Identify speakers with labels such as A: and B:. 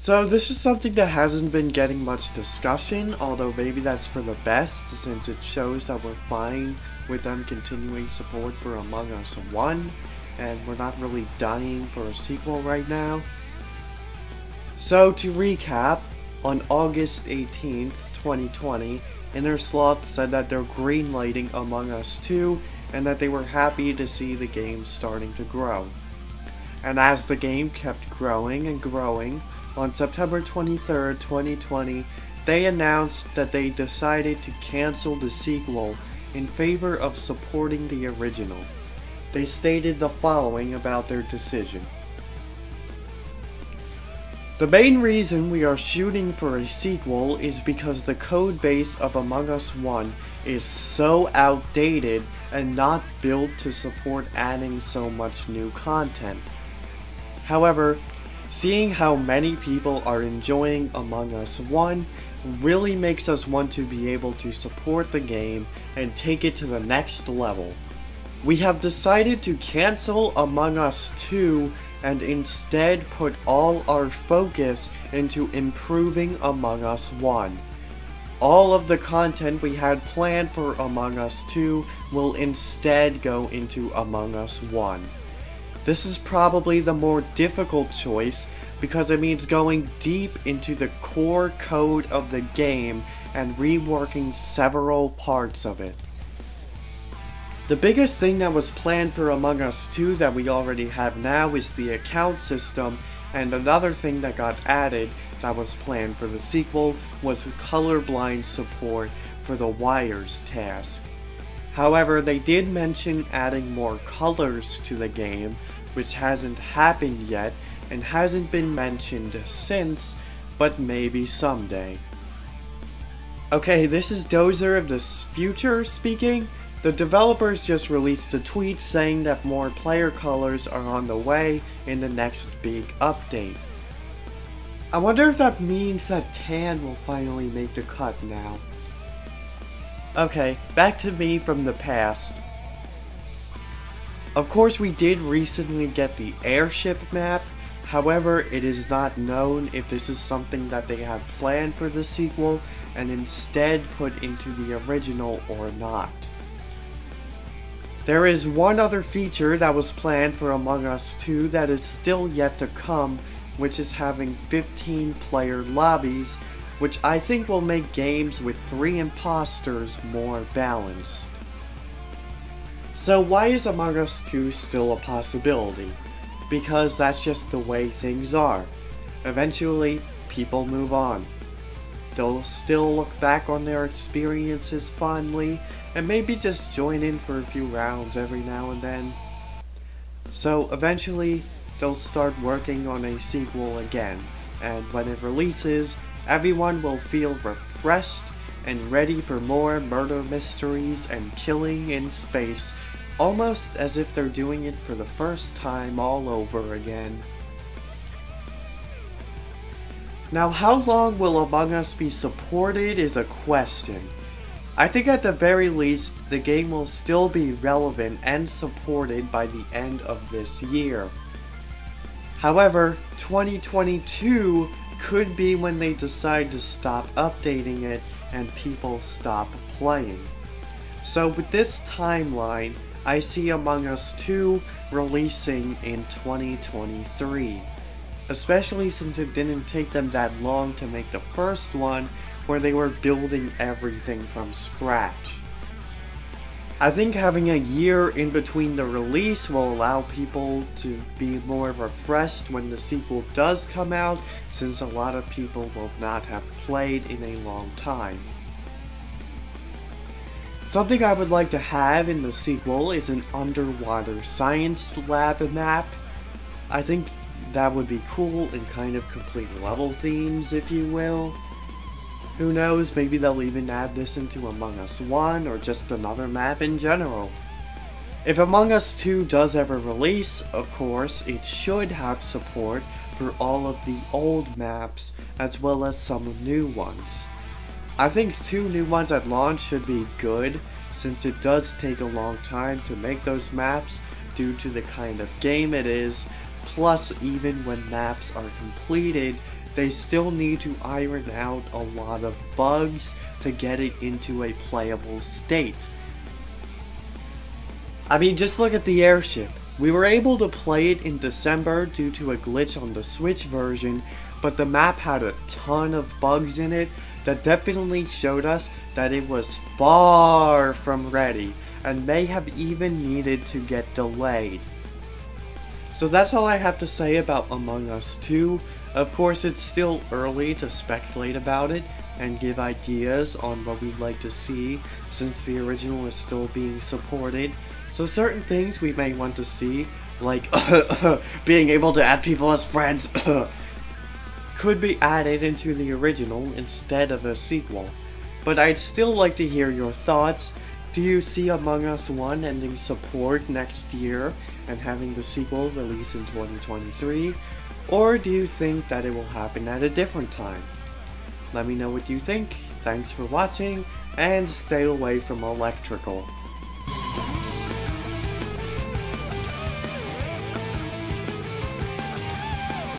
A: So this is something that hasn't been getting much discussion, although maybe that's for the best since it shows that we're fine with them continuing support for Among Us 1 and we're not really dying for a sequel right now. So to recap, on August 18th, 2020, Innersloth said that they're greenlighting Among Us 2 and that they were happy to see the game starting to grow. And as the game kept growing and growing, on September 23rd, 2020, they announced that they decided to cancel the sequel in favor of supporting the original. They stated the following about their decision. The main reason we are shooting for a sequel is because the codebase of Among Us 1 is so outdated and not built to support adding so much new content. However, seeing how many people are enjoying Among Us 1 really makes us want to be able to support the game and take it to the next level. We have decided to cancel Among Us 2 and instead put all our focus into improving Among Us 1. All of the content we had planned for Among Us 2 will instead go into Among Us 1. This is probably the more difficult choice because it means going deep into the core code of the game and reworking several parts of it. The biggest thing that was planned for Among Us 2 that we already have now is the account system, and another thing that got added that was planned for the sequel was colorblind support for the wires task. However, they did mention adding more colors to the game, which hasn't happened yet and hasn't been mentioned since, but maybe someday. Okay, this is Dozer of the Future speaking. The developers just released a tweet saying that more player colors are on the way in the next big update. I wonder if that means that tan will finally make the cut now. Okay, back to me from the past. Of course, we did recently get the airship map. However, it is not known if this is something that they have planned for the sequel and instead put into the original or not. There is one other feature that was planned for Among Us 2 that is still yet to come, which is having 15-player lobbies, which I think will make games with 3 imposters more balanced. So why is Among Us 2 still a possibility? Because that's just the way things are. Eventually, people move on. They'll still look back on their experiences fondly, and maybe just join in for a few rounds every now and then. So eventually, they'll start working on a sequel again, and when it releases, everyone will feel refreshed and ready for more murder mysteries and killing in space, almost as if they're doing it for the first time all over again. Now, how long will Among Us be supported is a question. I think at the very least, the game will still be relevant and supported by the end of this year. However, 2022 could be when they decide to stop updating it and people stop playing. So with this timeline, I see Among Us 2 releasing in 2023. Especially since it didn't take them that long to make the first one, where they were building everything from scratch. I think having a year in between the release will allow people to be more refreshed when the sequel does come out, since a lot of people will not have played in a long time. Something I would like to have in the sequel is an underwater science lab map. I think that would be cool and kind of complete level themes, if you will. Who knows, maybe they'll even add this into Among Us 1 or just another map in general. If Among Us 2 does ever release, of course, it should have support for all of the old maps as well as some new ones. I think 2 new ones at launch should be good, since it does take a long time to make those maps due to the kind of game it is. Plus, even when maps are completed, they still need to iron out a lot of bugs to get it into a playable state. I mean, just look at the airship. We were able to play it in December due to a glitch on the Switch version, but the map had a ton of bugs in it that definitely showed us that it was far from ready and may have even needed to get delayed. So that's all I have to say about Among Us 2. Of course, it's still early to speculate about it and give ideas on what we'd like to see, since the original is still being supported. So certain things we may want to see, like being able to add people as friends, could be added into the original instead of a sequel. But I'd still like to hear your thoughts. Do you see Among Us 1 ending support next year and having the sequel release in 2023? Or do you think that it will happen at a different time? Let me know what you think. Thanks for watching, and stay away from electrical.